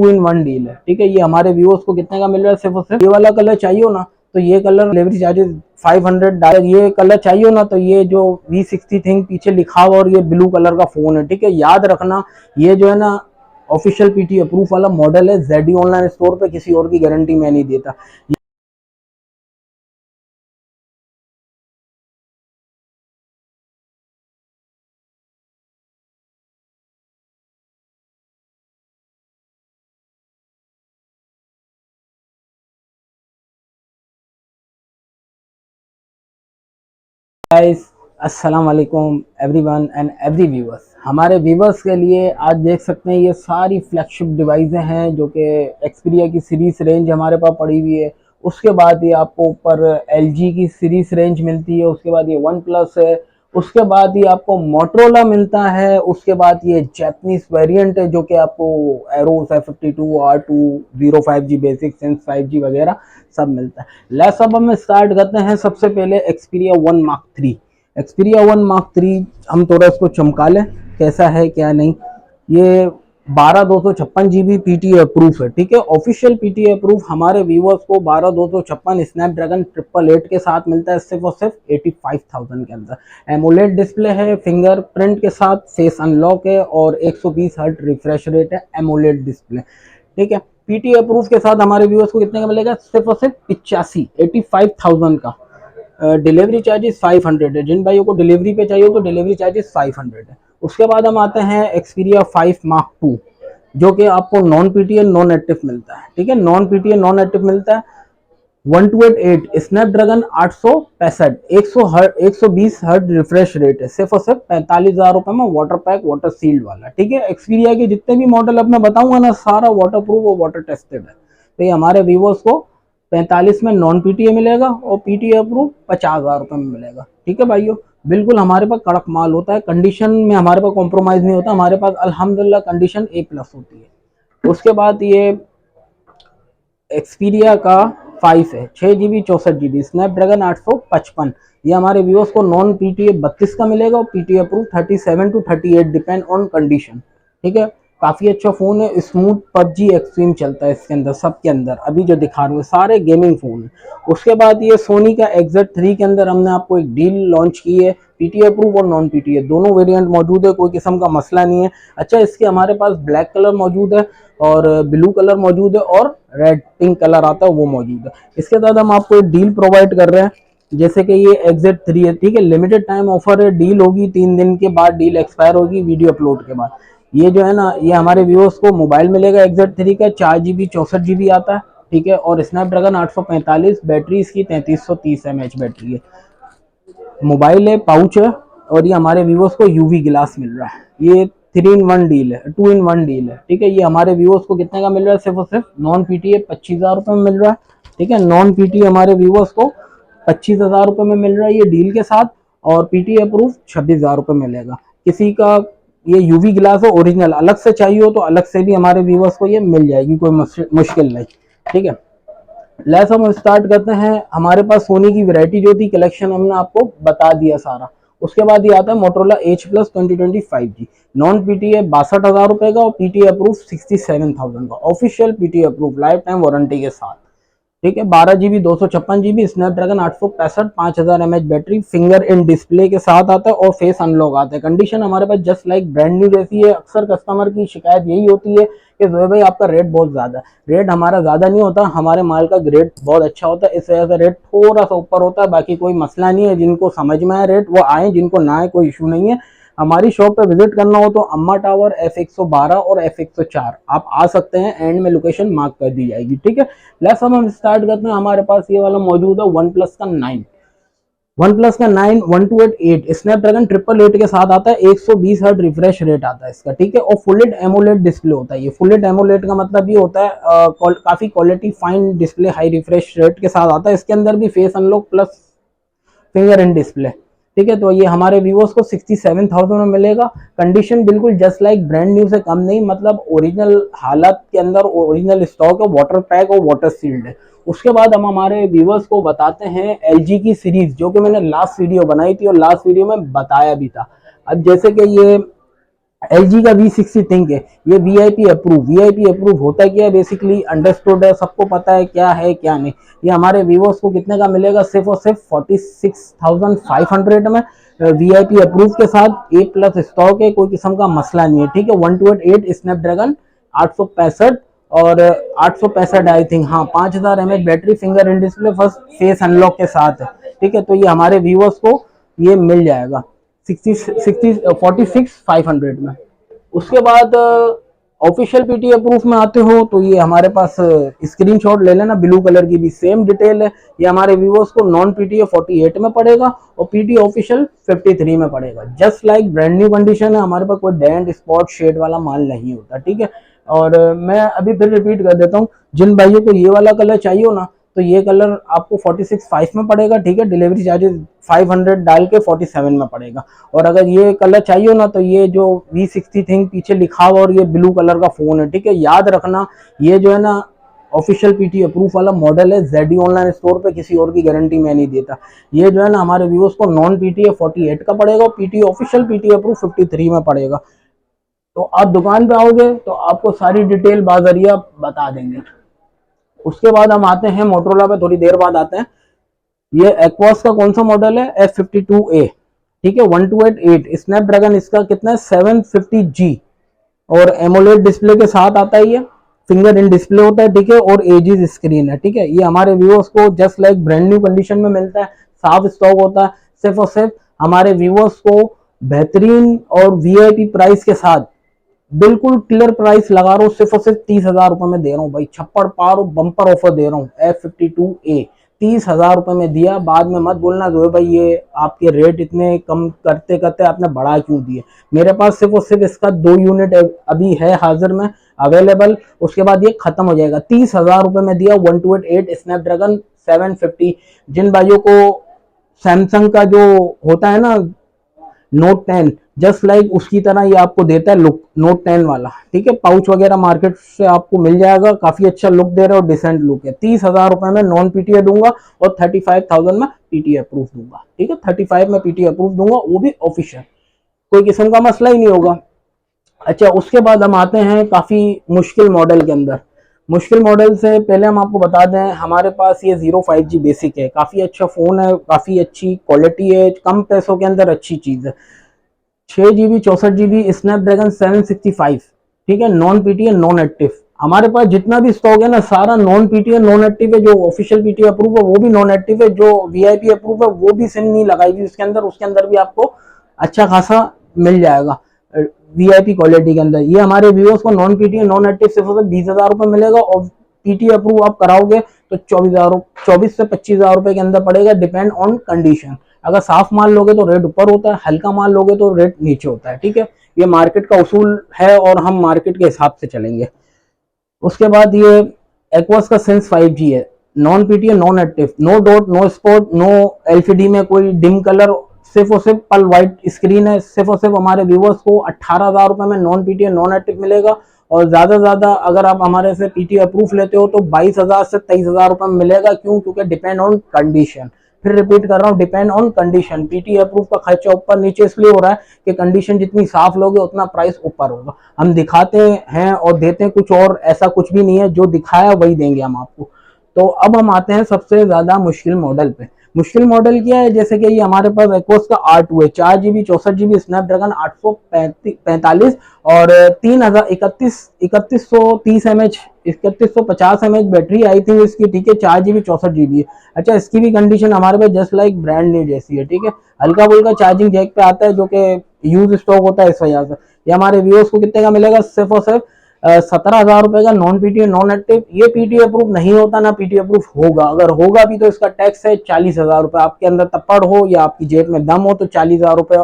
To in one deal है, ठीक है। ये हमारे व्यूअर्स को कितने का मिल रहा है, सिर्फ और सिर्फ ये वाला कलर चाहिए हो ना तो ये कलर डिलीवरी चार्जेस 500, ये कलर चाहिए हो ना तो ये जो V60 थिंग पीछे लिखा हुआ और ये ब्लू कलर का फोन है, ठीक है। याद रखना ये जो है ना ऑफिशियल पीटी अप्रूव वाला मॉडल है, जेडी ऑनलाइन स्टोर पे किसी और की गारंटी मैं नहीं देता। गाइस अस्सलाम वालेकुम एवरीवन एंड एवरी व्यूअर्स। हमारे व्यूअर्स के लिए आज देख सकते हैं ये सारी फ्लैगशिप डिवाइसें हैं जो कि एक्सपीरिया की सीरीज रेंज हमारे पास पड़ी हुई है। उसके बाद ये आपको ऊपर LG की सीरीज रेंज मिलती है, उसके बाद ये वन प्लस है, उसके बाद ये आपको मोटरोला मिलता है, उसके बाद ये जैपनीज वेरिएंट है जो कि आपको arrows F52 R2 05G basic sense 5G वगैरह सब मिलता है। लेट्स अब हम स्टार्ट करते हैं सबसे पहले एक्सपीरिया 1 मार्क 3। एक्सपीरिया 1 मार्क 3 हम थोड़ा इसको चमका लें कैसा है क्या नहीं। ये 12/256 GB PTA अप्रूव है, ठीक है। ऑफिशियल PTA अप्रूव हमारे व्यूअर्स को 12/256 स्नैपड्रैगन 888 के साथ मिलता है, सिर्फ और सिर्फ 85,000 के अंदर। एमोलेड डिस्प्ले है, फिंगरप्रिंट के साथ फेस अनलॉक है और 120 हर्ट्ज रिफ्रेश रेट है, एमोलेड डिस्प्ले, ठीक है। PTA अप्रूव के साथ हमारे व्यूअर्स को कितने का मिलेगा, सिर्फ और सिर्फ 85,000 का। डिलीवरी चार्जेस 500 है, जिन भाइयों को डिलीवरी पे चाहिए तो डिलीवरी चार्जेस 500 है। उसके बाद हम आते हैं एक्सपीरिया 5 मार्क 2 जो कि आपको नॉन पीटीए नॉन एक्टिव मिलता है, ठीक है। नॉन पीटीए नॉन एक्टिव मिलता है। 1288 स्नैपड्रैगन 865 120 हर्ट रिफ्रेश रेट है, सिर्फ और सिर्फ 45,000 रुपए में वाटर पैक वाटर सील्ड वाला, ठीक है। एक्सपीरिया के जितने भी मॉडल अब मैं बताऊंगा ना सारा वाटर प्रूफ और वाटर टेस्टेड है। तो ये हमारे व्यूअर्स को 45 में नॉन पीटीए मिलेगा और पीटीए अप्रूव 50,000 रुपए में मिलेगा, ठीक है भाइयों। बिल्कुल हमारे पास कड़क माल होता है, कंडीशन में हमारे पास कॉम्प्रोमाइज नहीं होता, हमारे पास अल्हम्दुलिल्लाह कंडीशन A+ होती है। उसके बाद ये एक्सपीरिया का 5 है, 6 GB 64 GB स्नैपड्रैगन 855। ये हमारे व्यूअर्स को नॉन पीटीए 32 का मिलेगा और PTA approve 37 to 38 depend on condition, ठीक है। काफी अच्छा फोन है, स्मूथ PUBG एक्सट्रीम चलता है इसके अंदर, सबके अंदर अभी जो दिखा रहे हैं सारे गेमिंग फोन है। उसके बाद ये सोनी का XZ3 के अंदर हमने आपको एक डील लॉन्च की है, पीटीए अप्रूव और नॉन पीटीए दोनों वेरिएंट मौजूद है, कोई किस्म का मसला नहीं है। अच्छा इसके हमारे पास ब्लैक कलर मौजूद है और ब्लू कलर मौजूद है और रेड पिंक कलर आता है वो मौजूद है। इसके साथ हम आपको एक डील प्रोवाइड कर रहे हैं, जैसे कि ये XZ3 है, ठीक है। लिमिटेड टाइम ऑफर है, डील होगी 3 दिन के बाद डील एक्सपायर होगी वीडियो अपलोड के बाद। ये जो है ना ये हमारे व्यूअर्स को मोबाइल मिलेगा XZ3 का, 4 GB 64 GB आता है, ठीक है। और स्नैपड्रैगन 845 बैटरी इसकी 3330 mAh बैटरी है। मोबाइल है, पाउच है और ये हमारे व्यूअर्स को यूवी ग्लास मिल रहा है। ये 3 in 1 डील है, 2 in 1 डील है, ठीक है। ये हमारे व्यूअर्स को कितने का मिल रहा है, सिर्फ और सिर्फ नॉन पीटीए 25,000 रुपए में मिल रहा है, ठीक है। नॉन पीटीए हमारे व्यूअर्स को 25,000 रुपए में मिल रहा है ये डील के साथ, और पीटीए अप्रूव 26,000 रुपए मिलेगा। किसी का ये यूवी ग्लास है ओरिजिनल, अलग से चाहिए हो तो अलग से भी हमारे व्यूअर्स को ये मिल जाएगी, कोई मुश्किल नहीं, ठीक है। लेट्स हम स्टार्ट करते हैं। हमारे पास सोनी की वैरायटी जो थी कलेक्शन हमने आपको बता दिया सारा। उसके बाद ये आता है Motorola H+ 2025G non PTA 62,000 रुपए का और पीटीए अप्रूव 67,000 का, official PTA approve life time warranty के साथ, ठीक है। 12 GB 256 GB Snapdragon 865 5000 mAh battery, finger in display के साथ आता है और फेस अनलॉक आता है। कंडीशन हमारे पास जस्ट लाइक ब्रांड न्यू जैसी है। अक्सर कस्टमर की शिकायत यही होती है कि जोए भाई आपका रेट बहुत ज्यादा है। रेट हमारा ज्यादा नहीं होता, हमारे माल का ग्रेड बहुत अच्छा होता है, इस वजह से रेट थोड़ा सा ऊपर होता है, बाकी कोई मसला नहीं है। जिनको समझ में आए रेट वो आए, जिनको ना आए कोई इशू नहीं है। हमारी शॉप पे विजिट करना हो तो अम्मा टावर F112 और F104 आप आ सकते हैं, एंड में लोकेशन मार्क कर दी जाएगी, ठीक है। लेट्स हम स्टार्ट करते हैं। हमारे पास ये वाला मौजूद है वन प्लस का 9 1288 स्नैपड्रैगन 888 के साथ आता है, 120 हर्ट रिफ्रेश रेट आता है इसका, ठीक है। और फुल एमोलेड डिस्प्ले होता है। ये फुल एमोलेड का मतलब ये होता है काफी quality fine display high refresh rate के साथ आता है। इसके अंदर भी face unlock plus finger in display, ठीक है। तो ये हमारे व्यूअर्स को 67,000 में मिलेगा। कंडीशन बिल्कुल जस्ट लाइक ब्रांड न्यू से कम नहीं, मतलब ओरिजिनल हालत के अंदर ओरिजिनल स्टॉक है, वाटर पैक और वाटर सील्ड है। उसके बाद हम हमारे व्यूअर्स को बताते हैं LG की सीरीज, जो कि मैंने लास्ट वीडियो बनाई थी और लास्ट वीडियो में बताया भी था। अब जैसे कि ये LG का V60 थिंक है, ये वीआईपी अप्रूव होता है क्या है, बेसिकली अंडरस्टूड है, सबको पता है क्या है क्या नहीं। ये हमारे व्यूअर्स को कितने का मिलेगा, सिर्फ और सिर्फ 46,500 में, वीआईपी अप्रूव के साथ, ए प्लस स्टॉक है, कोई किस्म का मसला नहीं है, ठीक है। 1288 स्नैपड्रैगन 865 और 865 आई थिंक, हाँ 5000 mAh battery, finger in display, first face unlock के साथ है, ठीक है। तो ये हमारे व्यूअर्स को ये मिल जाएगा 46,500 में। उसके बाद ऑफिशियल पीटीए प्रूफ में आते हो तो ये हमारे पास स्क्रीनशॉट ले लेना, ब्लू कलर की भी सेम डिटेल है। ये हमारे व्यूअर्स को नॉन पीटीए 48 में पड़ेगा और पीटीए ऑफिशियल 53 में पड़ेगा। Just like brand new condition है, हमारे पास कोई डेंट स्पॉट शेड वाला माल नहीं होता, ठीक है। और मैं अभी फिर रिपीट कर देता हूँ, जिन भाइयों को ये वाला कलर चाहिए हो ना, तो ये कलर आपको 46,500 में पड़ेगा, ठीक है। डिलीवरी चार्जेस 500 डाल के 47 में पड़ेगा। और अगर ये कलर चाहिए हो ना, तो ये जो V60 थिंग पीछे लिखा हुआ और ये ब्लू कलर का फोन है, ठीक है। याद रखना, ये जो है ना ऑफिशियल पीटी अप्रूव वाला मॉडल है, जेडी ऑनलाइन स्टोर पे किसी और की गारंटी मैं नहीं देता। ये जो है ना हमारे व्यूअर्स को नॉन पीटीए 48 का पड़ेगा और पीटी ऑफिशियल पीटी अप्रूव 53 में पड़ेगा। तो आप दुकान पे आओगे तो आपको सारी डिटेल बाजरिया बता देंगे। उसके बाद हम आते हैं मोटरोला पे, थोड़ी देर बाद आते हैं। ये एक्वास का कौन सा मॉडल है, F52A, ठीक है। 1288 स्नैपड्रैगन, इसका कितना है 750G और एमोलेड डिस्प्ले के साथ आता है, ये फिंगर इन डिस्प्ले होता है, ठीक है। और एजीज स्क्रीन है, ठीक है। ये हमारे व्यूअर्स को just like brand new condition में मिलता है, साफ स्टॉक होता है। सिर्फ और सिर्फ हमारे व्यूअर्स को बेहतरीन और वीआईपी प्राइस के साथ, बिल्कुल क्लियर प्राइस लगा रहा हूँ, सिर्फ और सिर्फ 30,000 रुपए में दे रहा हूँ भाई, छप्पड़ पार और बम्पर ऑफर दे रहा हूँ। F52A 30,000 रुपए में दिया, बाद में मत बोलना जो भाई ये आपके रेट इतने कम करते करते आपने बढ़ा क्यों दिए। मेरे पास सिर्फ और सिर्फ इसका 2 यूनिट अभी है हाजिर में अवेलेबल, उसके बाद ये खत्म हो जाएगा। 30,000 रुपए में दिया 1288 स्नैपड्रैगन 750। जिन भाइयों को सैमसंग का जो होता है ना नोट 10, जस्ट लाइक उसकी तरह ये आपको देता है लुक, नोट 10 वाला, ठीक है। पाउच वगैरह मार्केट से आपको मिल जाएगा, काफी अच्छा लुक दे रहा है और डिसेंट लुक है। 30,000 रुपए में नॉन पीटीए दूंगा और 35,000 में पीटीए अप्रूव दूंगा, ठीक है। 35 में पीटीए अप्रूव दूंगा, वो भी ऑफिशियल, कोई किस्म का मसला ही नहीं होगा। अच्छा, उसके बाद हम आते हैं काफी मुश्किल मॉडल के अंदर। मुश्किल मॉडल से पहले हम आपको बता दें, हमारे पास ये 05G बेसिक है, काफी अच्छा फोन है, काफी अच्छी क्वालिटी है, कम पैसों के अंदर अच्छी चीज है। 6 GB 64 GB स्नैपड्रैगन 765, ठीक है। नॉन पीटीए नॉन एक्टिव, हमारे पास जितना भी स्टॉक है ना सारा नॉन पीटीए नॉन एक्टिव है। जो ऑफिशियल पीटीए अप्रूव है वो भी नॉन एक्टिव है, जो वीआईपी अप्रूव है वो भी सिम नहीं लगाई हुई उसके अंदर भी आपको अच्छा खासा मिल जाएगा वीआईपी क्वालिटी के अंदर। ये हमारे व्यूअर्स को नॉन पीटीए नॉन एक्टिव सिर्फ 20,000 रुपए मिलेगा और पीटीए अप्रूव आप कराओगे तो 24 से 25,000 रुपए के अंदर पड़ेगा, डिपेंड ऑन कंडीशन। अगर साफ माल लोगे तो रेट ऊपर होता है, हल्का माल लोगे तो रेट नीचे होता है, ठीक है। ये मार्केट का उसूल है और हम मार्केट के हिसाब से चलेंगे। उसके बाद ये एक्वास का सेंस 5G है, non PTA non active, no dot no spot no LCD में कोई डिम कलर, सिर्फ और सिर्फ पल व्हाइट स्क्रीन है। सिर्फ और सिर्फ हमारे व्यूवर्स को 18,000 रुपए में नॉन पीटीए नॉन एक्टिव मिलेगा और ज्यादा से ज्यादा अगर आप हमारे से पीटीए अप्रूव लेते हो तो 22,000 से 23,000 रुपए में मिलेगा। क्यों? क्योंकि डिपेंड ऑन कंडीशन, फिर रिपीट कर रहा हूँ, depend on condition. PTA approve का खर्चा ऊपर नीचे इसलिए हो रहा है कि कंडीशन जितनी साफ लोगे उतना प्राइस ऊपर होगा। हम दिखाते हैं और देते हैं कुछ और, ऐसा कुछ भी नहीं है, जो दिखाया वही देंगे हम आपको। तो अब हम आते हैं सबसे ज्यादा मुश्किल मॉडल पे। मुश्किल मॉडल क्या है, जैसे कि ये हमारे पास एक्वस का R2 है, 4 GB 64 GB स्नैपड्रैगन 845 और 3130 mAh 3150 mAh बैटरी आई थी इसकी, ठीक है। 4 GB 64 GB। अच्छा, इसकी भी कंडीशन हमारे पास जस्ट लाइक ब्रांड न्यू जैसी है, ठीक है। हल्का फुल्का चार्जिंग जैक पे आता है जो कि यूज स्टॉक होता है, इस वजह से। ये हमारे व्यूअर्स को कितने का मिलेगा, सिर्फ और सिर्फ 17,000 रुपए का, नॉन पीटीए नॉन एक्टिव। ये पीटीए अप्रूव नहीं होता ना पीटीए अप्रूव होगा, अगर होगा भी तो इसका टैक्स है 40,000 रुपए। आपके अंदर तपड़ हो या आपकी जेब में दम हो तो 40,000 रुपए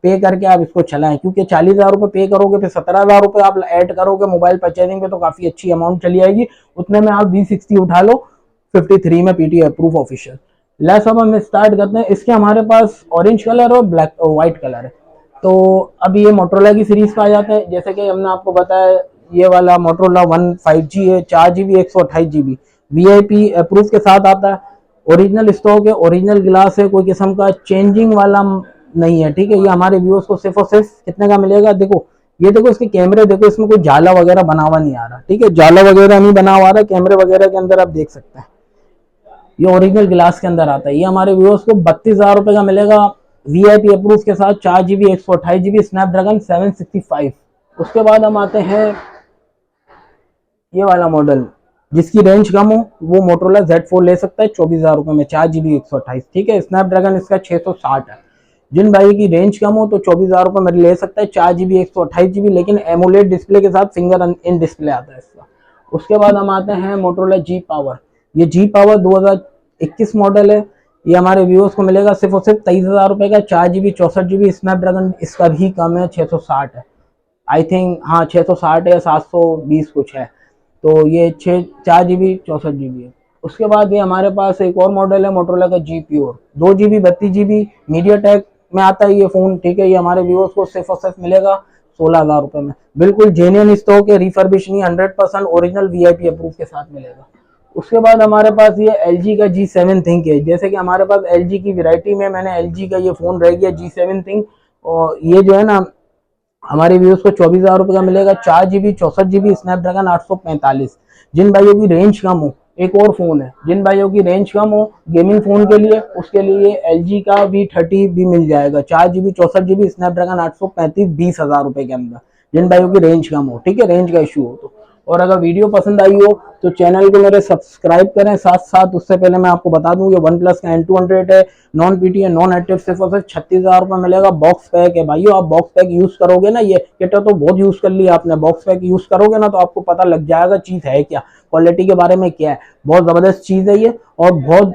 पे करके आप इसको चलाएं, क्योंकि 40,000 रुपए पे करोगे फिर 17,000 रुपए आप ऐड करोगे मोबाइल परचेजिंग पे तो काफी अच्छी अमाउंट चली आएगी। उतने में आप V60 उठा लो 53 में पीटीए अप्रूव ऑफिशियल। लेस अब हम स्टार्ट करते हैं। इसके हमारे पास ऑरेंज कलर और ब्लैक व्हाइट कलर है। तो अब ये मोटरोला की सीरीज का आ जाता है। जैसे कि हमने आपको बताया, ये वाला मोटरोला 15G है, 4 GB 128 GB वीआईपी अप्रूव के साथ आता है। ओरिजिनल स्टॉक है, ओरिजिनल ग्लास है, कोई किस्म का चेंजिंग वाला नहीं है, ठीक है। ये हमारे व्यूअर्स को सिर्फ और सिर्फ कितने का मिलेगा, देखो ये देखो इसके कैमरे देखो, इसमें कोई जाला वगैरह बना हुआ नहीं आ रहा, ठीक है, जाला वगैरह नहीं बना हुआ आ रहा, कैमरे वगैरह के अंदर आप देख सकते हैं ये ओरिजिनल ग्लास के अंदर आता है। ये हमारे व्यूअर्स को 32,000 रुपए का मिलेगा वीआईपी अप्रूव के साथ, 4 GB 128 GB स्नैपड्रैगन 765। उसके बाद हम आते हैं ये वाला मॉडल जिसकी रेंज कम हो, वो मोटरोला Z4 ले सकता है 24,000 रुपए में, 4 GB 128, ठीक है। स्नैपड्रैगन इसका 660 है। जिन भाई की रेंज कम हो तो 24,000 रुपए में ले सकता है, 4 GB 128 GB, लेकिन एमोलेड डिस्प्ले के साथ फिंगर इन डिस्प्ले आता है इसका। उसके बाद हम आते हैं मोटरोला जी पावर। ये जी पावर 2021 मॉडल है। ये हमारे व्यूअर्स को मिलेगा सिर्फ और सिर्फ 23,000 रुपए का, 4 GB 64 GB स्नैपड्रैगन इसका भी कम है, 660 है आई थिंक, हाँ 660 या 720 कुछ है। तो ये 4 GB 64 GB है। उसके बाद ये हमारे पास एक और मॉडल है मोटरोला का जी प्योर, 2 GB 32 GB मीडियाटेक में आता है ये फोन, ठीक है। ये हमारे व्यूअर्स को सिर्फ और सिर्फ मिलेगा 16,000 रुपए में, बिल्कुल जेन्युइन स्टॉक है, रिफर्बिश नहीं, 100% ओरिजिनल वीआईपी अप्रूव के साथ मिलेगा। उसके बाद हमारे पास ये LG का G7 थिंक है। जैसे कि हमारे पास LG की वैरायटी में मैंने LG का ये फोन रह गया G7 थिंक, और ये जो है ना हमारे व्यूअर्स को 24,000 रुपए का मिलेगा, 4 GB 64 GB स्नैपड्रैगन 845। जिन भाइयों की रेंज कम हो, एक और फोन है, जिन भाइयों की रेंज कम हो गेमिंग फोन के लिए, उसके लिए LG का V30 भी मिल जाएगा, 4 GB 64 GB स्नैपड्रैगन 835, 20,000 रुपए के अंदर, जिन भाइयों की रेंज कम हो, ठीक है, रेंज का इशू हो तो। और अगर वीडियो पसंद आई हो तो चैनल को मेरे सब्सक्राइब करें। साथ साथ उससे पहले मैं आपको बता दूं ये वन प्लस का N200 है, नॉन पीटी है, नॉन एक्टिव, सिर्फ और सिर्फ 36,000 रुपए मिलेगा। बॉक्स पैक है भाइयों, आप बॉक्स पैक यूज करोगे ना, ये किट तो बहुत यूज कर लिया आपने, बॉक्स पैक यूज करोगे ना तो आपको पता लग जाएगा चीज है क्या, क्वालिटी के बारे में क्या है। बहुत जबरदस्त चीज है ये, और बहुत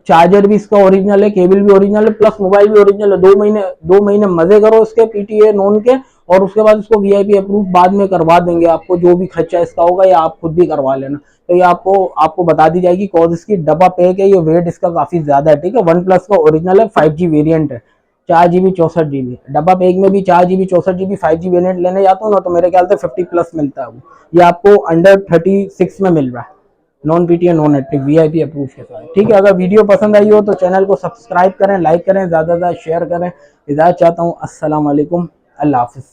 चार्जर भी इसका ओरिजिनल है, केबल भी ओरिजिनल है, प्लस मोबाइल भी ओरिजिनल है। 2 महीने मजे करो इसके पीटीए नॉन के, और उसके बाद इसको वीआईपी अप्रूव बाद में करवा देंगे आपको, जो भी खर्चा इसका होगा या आप खुद भी करवा लेना। तो ये आपको बता दी जाएगी कॉज इसकी डब्बा पैक है, ये वेट इसका काफी ज्यादा है, ठीक है। वन प्लस का ओरिजिनल है, 5G वेरियंट है, 4 GB 64 GB डब्बा पैक में भी, 4 GB 64 GB 5G वेरियंट लेने जाता हूँ ना तो मेरे ख्याल से 50+ मिलता है वो, ये आपको अंडर 36 में मिल रहा है, non PTA non active VIP approve के साथ, ठीक है। अगर वीडियो पसंद आई हो तो चैनल को सब्सक्राइब करें, लाइक करें, ज्यादा से ज्यादा शेयर करें। इजाजत चाहता हूँ, अस्सलाम वालेकुम, अल्लाह हाफिज।